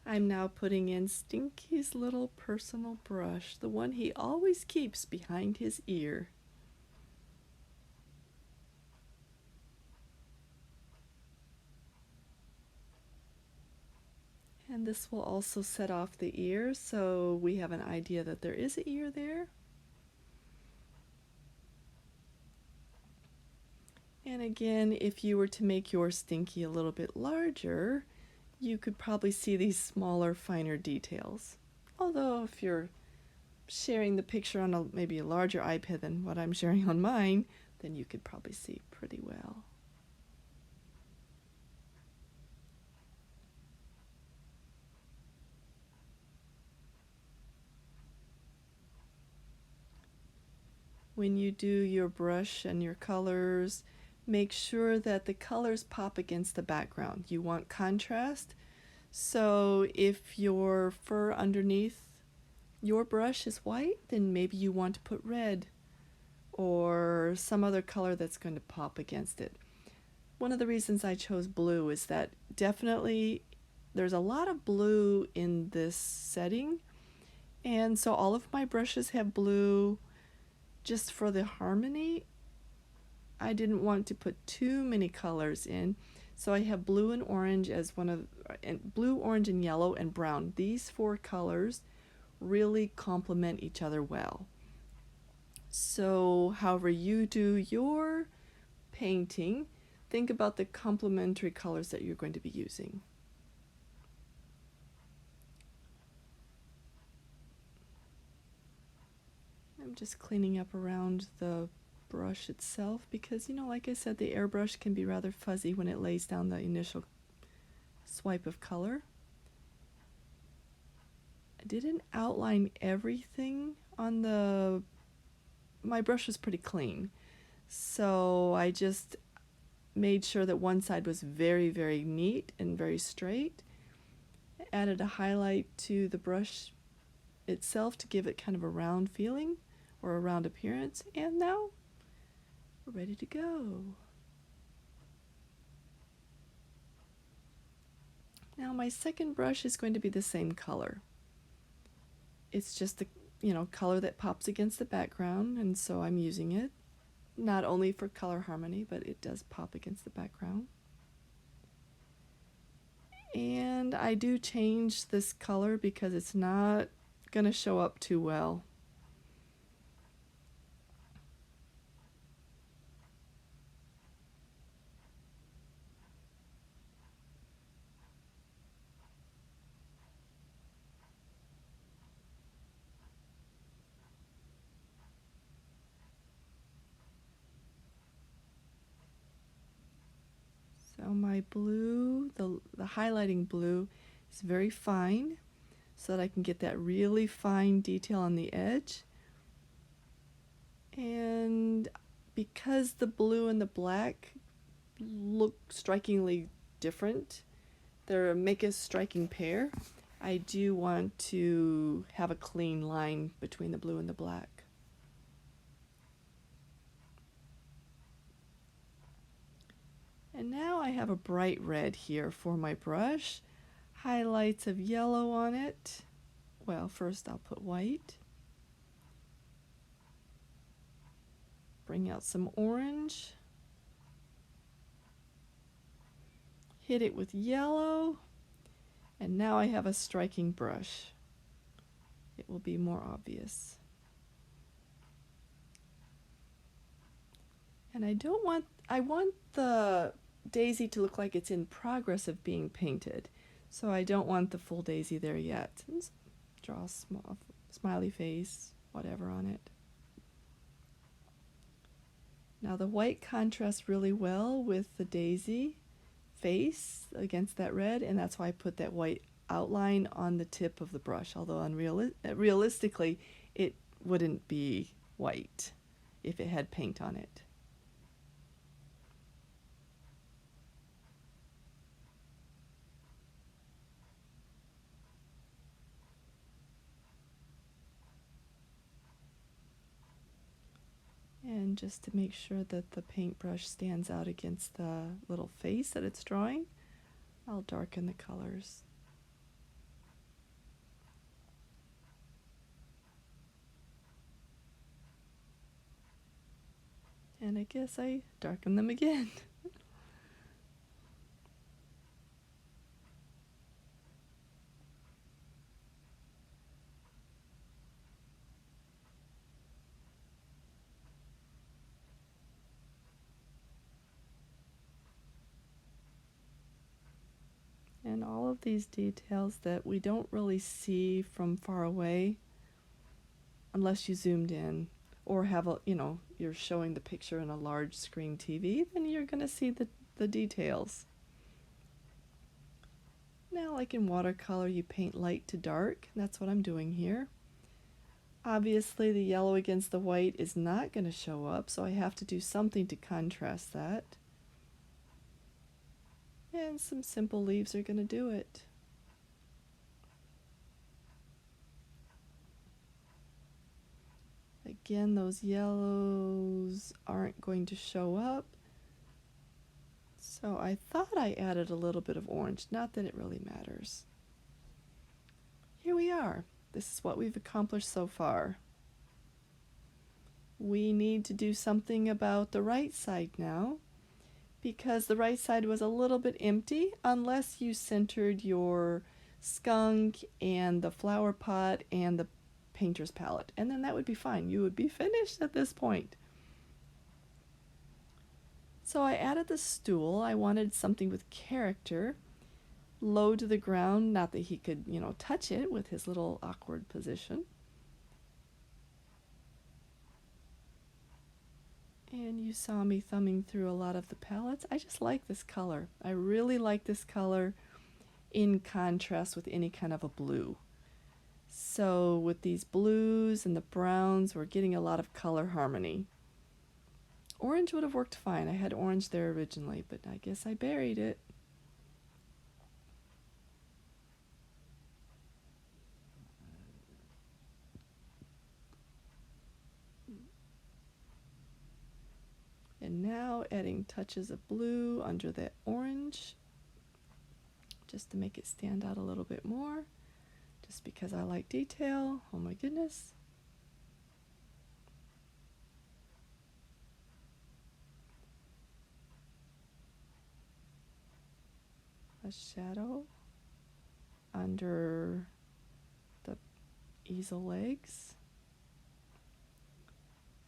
I'm now putting in Stinky's little personal brush, the one he always keeps behind his ear. And this will also set off the ear, so we have an idea that there is an ear there. And again, if you were to make your Stinky a little bit larger, you could probably see these smaller, finer details. Although if you're sharing the picture on maybe a larger iPad than what I'm sharing on mine, then you could probably see pretty well. When you do your brush and your colors, make sure that the colors pop against the background. You want contrast, so if your fur underneath your brush is white, then maybe you want to put red or some other color that's going to pop against it. One of the reasons I chose blue is that definitely there's a lot of blue in this setting, and so all of my brushes have blue just for the harmony. I didn't want to put too many colors in, so I have blue and orange as one of, and blue, orange, and yellow and brown. These four colors really complement each other well. So however you do your painting, think about the complementary colors that you're going to be using. I'm just cleaning up around the brush itself because, like I said, the airbrush can be rather fuzzy when it lays down the initial swipe of color. I didn't outline everything on my brush was pretty clean, so I just made sure that one side was very, very neat and very straight. Added a highlight to the brush itself to give it kind of a round feeling or a round appearance, and now we're ready to go. Now my second brush is going to be the same color. It's just the color that pops against the background, and so I'm using it not only for color harmony, but it does pop against the background. And I do change this color because it's not going to show up too well. So my blue, the highlighting blue, is very fine so that I can get that really fine detail on the edge. And because the blue and the black look strikingly different, they make a striking pair, I do want to have a clean line between the blue and the black. And now I have a bright red here for my brush. Highlights of yellow on it. Well, first I'll put white. Bring out some orange. Hit it with yellow. And now I have a striking brush. It will be more obvious. And I want the daisy to look like it's in progress of being painted. So I don't want the full daisy there yet. Just draw a small smiley face, whatever on it. Now the white contrasts really well with the daisy face against that red, and that's why I put that white outline on the tip of the brush, although realistically it wouldn't be white if it had paint on it. And just to make sure that the paintbrush stands out against the little face that it's drawing, I'll darken the colors. And I guess I darken them again. And all of these details that we don't really see from far away unless you zoomed in or have you're showing the picture in a large screen TV, then you're going to see the details. Now, like in watercolor, you paint light to dark. That's what I'm doing here. Obviously the yellow against the white is not going to show up, so I have to do something to contrast that. And some simple leaves are going to do it. Again, those yellows aren't going to show up. So I thought I added a little bit of orange, not that it really matters. Here we are. This is what we've accomplished so far. We need to do something about the right side now, because the right side was a little bit empty unless you centered your skunk and the flower pot and the painter's palette, and then that would be fine. You would be finished at this point. So I added the stool. I wanted something with character, low to the ground, not that he could, touch it with his little awkward position. And you saw me thumbing through a lot of the palettes. I just like this color. I really like this color in contrast with any kind of a blue. So with these blues and the browns, we're getting a lot of color harmony. Orange would have worked fine. I had orange there originally, but I guess I buried it. And now adding touches of blue under that orange, just to make it stand out a little bit more, just because I like detail. Oh my goodness. A shadow under the easel legs.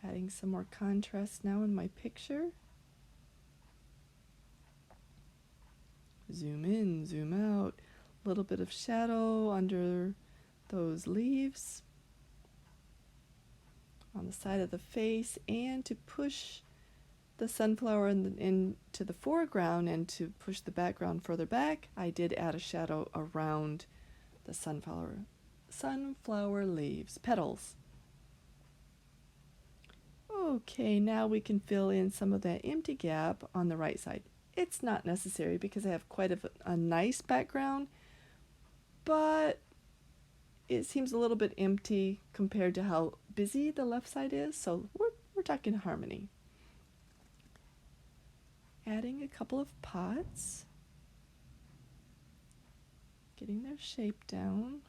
Adding some more contrast now in my picture. Zoom in, zoom out. A little bit of shadow under those leaves on the side of the face, and to push the sunflower into the foreground and to push the background further back, I did add a shadow around the sunflower leaves, petals. Okay, now we can fill in some of that empty gap on the right side. It's not necessary because I have quite a nice background, but it seems a little bit empty compared to how busy the left side is, so we're talking harmony. Adding a couple of pots, getting their shape down.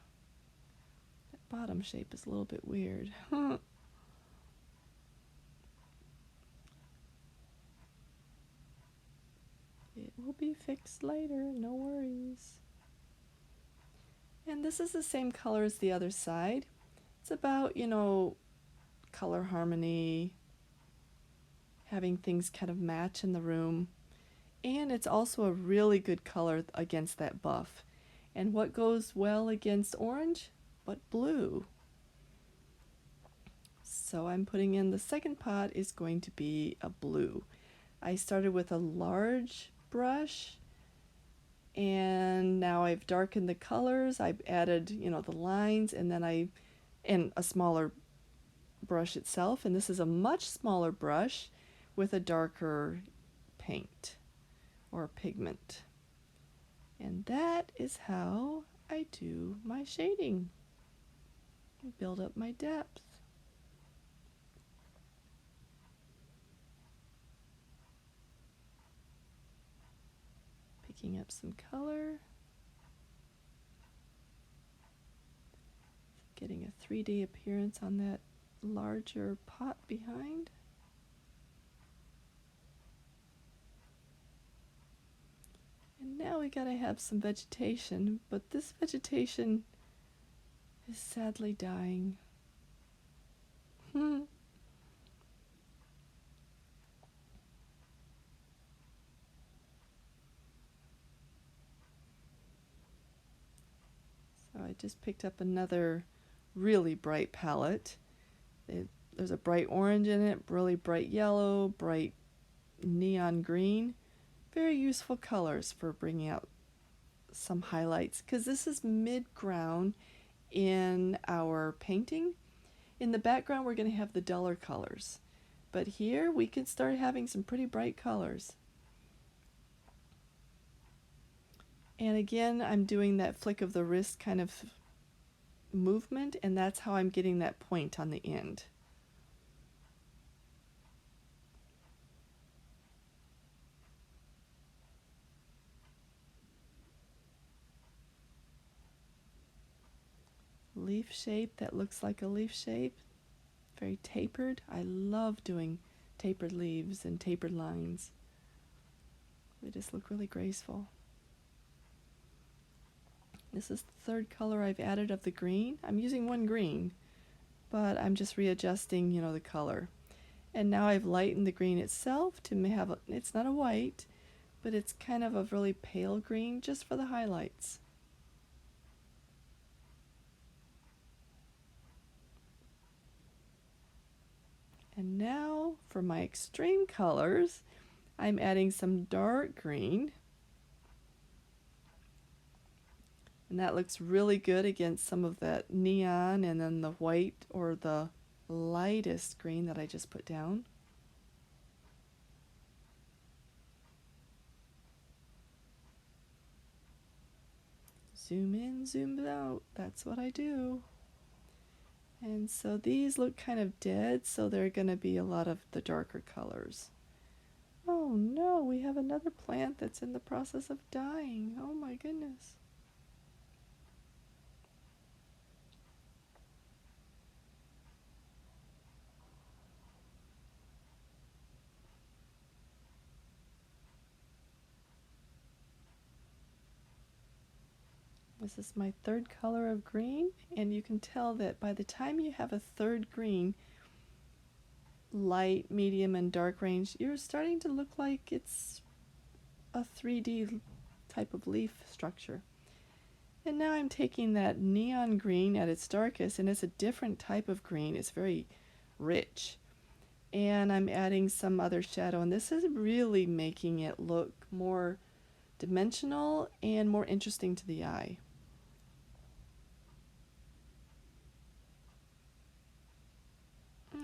That bottom shape is a little bit weird. It will be fixed later, no worries. And this is the same color as the other side. It's about, color harmony, having things kind of match in the room. And it's also a really good color against that buff. And what goes well against orange? But blue. So I'm putting in the second pot is going to be a blue. I started with a large brush, and now I've darkened the colors. I've added, the lines, and then and a smaller brush itself. And this is a much smaller brush with a darker paint or pigment. And that is how I do my shading. Build up my depth. Picking up some color. Getting a 3D appearance on that larger pot behind. And now we gotta have some vegetation, but this vegetation is sadly dying. So I just picked up another really bright palette. There's a bright orange in it, really bright yellow, bright neon green. Very useful colors for bringing out some highlights, because this is mid-ground in our painting. In the background we're going to have the duller colors, but here we can start having some pretty bright colors. And again, I'm doing that flick of the wrist kind of movement, and that's how I'm getting that point on the end. Leaf shape that looks like a leaf shape, very tapered. I love doing tapered leaves and tapered lines. They just look really graceful. This is the third color I've added of the green. I'm using one green, but I'm just readjusting, the color. And now I've lightened the green itself to have it's not a white, but it's kind of a really pale green just for the highlights. And now for my extreme colors, I'm adding some dark green. And that looks really good against some of that neon and then the white or the lightest green that I just put down. Zoom in, zoom out. That's what I do. And so these look kind of dead, so they're going to be a lot of the darker colors. Oh no, we have another plant that's in the process of dying. Oh my goodness. This is my third color of green, and you can tell that by the time you have a third green, light, medium, and dark range, you're starting to look like it's a 3D type of leaf structure. And now I'm taking that neon green at its darkest, and it's a different type of green. It's very rich. And I'm adding some other shadow, and this is really making it look more dimensional and more interesting to the eye.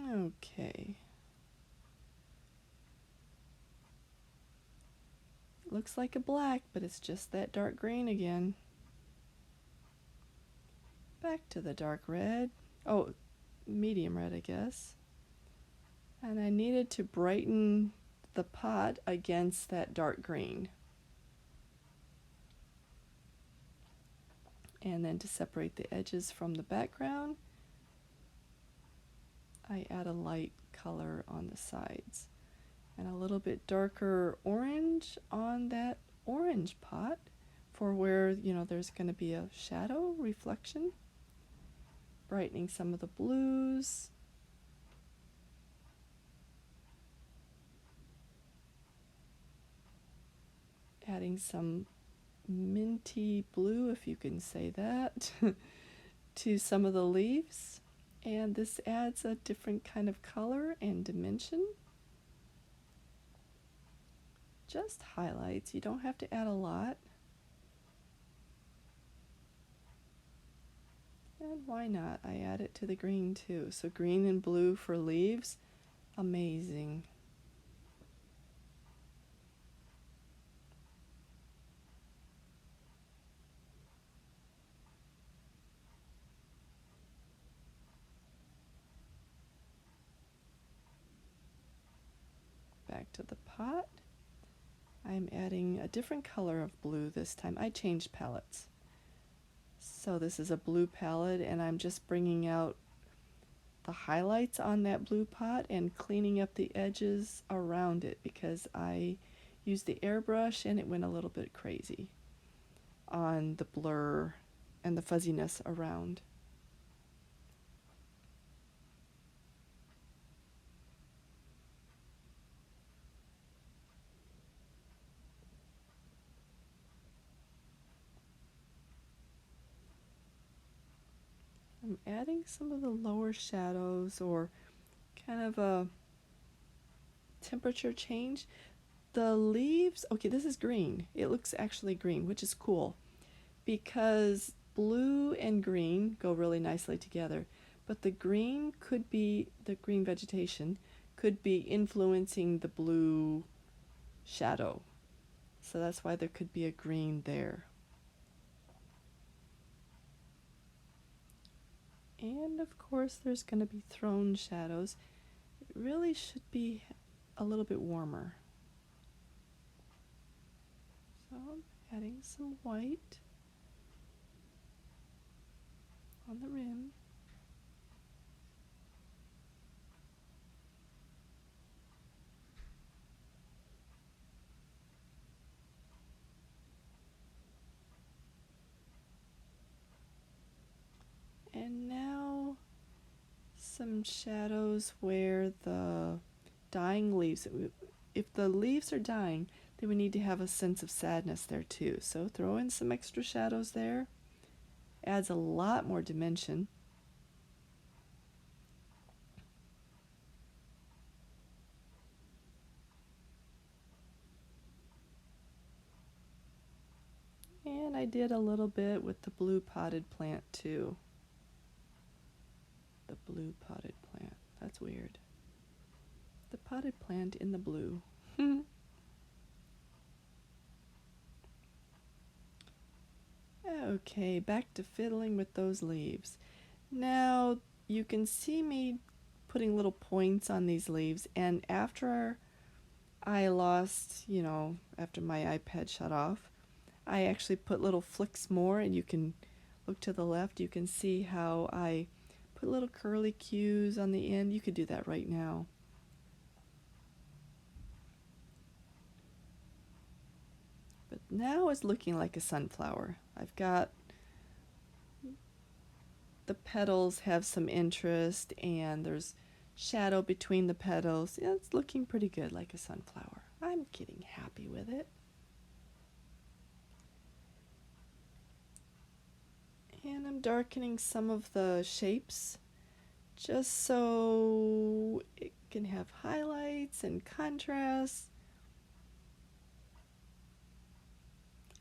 Okay. Looks like a black, but it's just that dark green again. Back to the dark red. Oh, medium red, I guess. And I needed to brighten the pot against that dark green. And then to separate the edges from the background, I add a light color on the sides and a little bit darker orange on that orange pot for where, there's going to be a shadow reflection, brightening some of the blues. Adding some minty blue, if you can say that, to some of the leaves. And this adds a different kind of color and dimension. Just highlights. You don't have to add a lot. And why not? I add it to the green too. So green and blue for leaves. Amazing. Back to the pot. I'm adding a different color of blue this time. I changed palettes. So this is a blue palette, and I'm just bringing out the highlights on that blue pot and cleaning up the edges around it because I used the airbrush and it went a little bit crazy on the blur and the fuzziness around. I'm adding some of the lower shadows or kind of a temperature change. The leaves, okay, this is green. It looks actually green, which is cool because blue and green go really nicely together. but the green could be, the green vegetation could be influencing the blue shadow. So that's why there could be a green there. And of course there's going to be thrown shadows. It really should be a little bit warmer. So I'm adding some white on the rim. And now some shadows where the dying leaves, if the leaves are dying, then we need to have a sense of sadness there too. So throw in some extra shadows there. Adds a lot more dimension. And I did a little bit with the blue potted plant too. The blue potted plant. That's weird. The potted plant in the blue. Okay, back to fiddling with those leaves. Now you can see me putting little points on these leaves, and after I lost, after my iPad shut off, I actually put little flicks more, and you can look to the left, you can see how I put little curly cues on the end. You could do that right now. But now it's looking like a sunflower. I've got the petals have some interest, and there's shadow between the petals. Yeah, it's looking pretty good, like a sunflower. I'm getting happy with it. And I'm darkening some of the shapes just so it can have highlights and contrasts.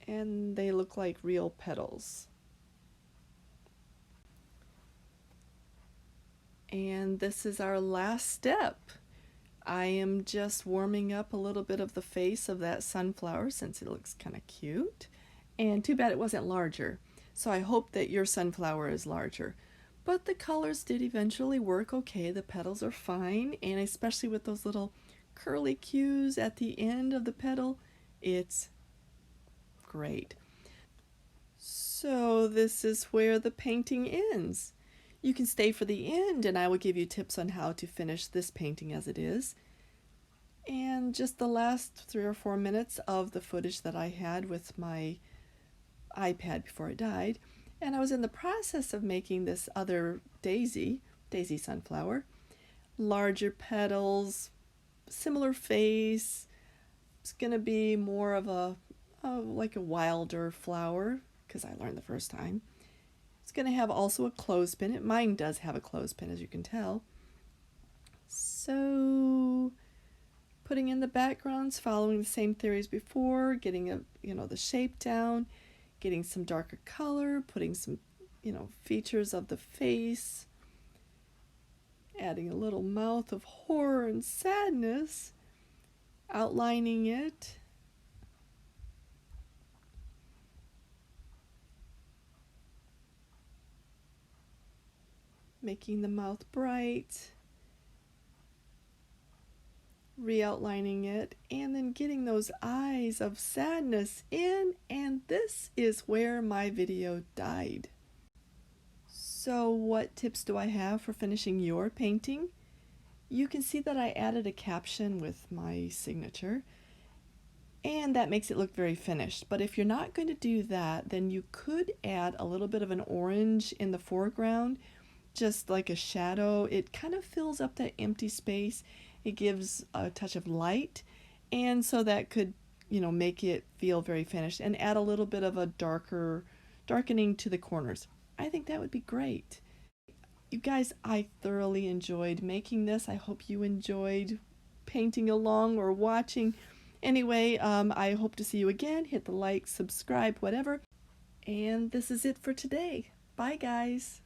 And they look like real petals. And this is our last step. I am just warming up a little bit of the face of that sunflower since it looks kind of cute. And too bad it wasn't larger. So I hope that your sunflower is larger. But the colors did eventually work okay. The petals are fine, and especially with those little curly cues at the end of the petal, it's great. So this is where the painting ends. You can stay for the end, and I will give you tips on how to finish this painting as it is. And just the last 3 or 4 minutes of the footage that I had with my iPad before it died, and I was in the process of making this other daisy sunflower. Larger petals, similar face. It's gonna be more of like a wilder flower, because I learned the first time. It's gonna have also a clothespin. Mine does have a clothespin, as you can tell. So putting in the backgrounds, following the same theory as before, getting the shape down, getting some darker color, putting some, features of the face, adding a little mouth of horror and sadness, outlining it, making the mouth bright, re-outlining it, and then getting those eyes of sadness in, and this is where my video died. So what tips do I have for finishing your painting? You can see that I added a caption with my signature, and that makes it look very finished. But if you're not going to do that, then you could add a little bit of an orange in the foreground, just like a shadow. It kind of fills up that empty space. It gives a touch of light, and so that could, make it feel very finished, and add a little bit of a darkening to the corners. I think that would be great. You guys, I thoroughly enjoyed making this. I hope you enjoyed painting along or watching. Anyway, I hope to see you again. Hit the like, subscribe, whatever. And this is it for today. Bye, guys.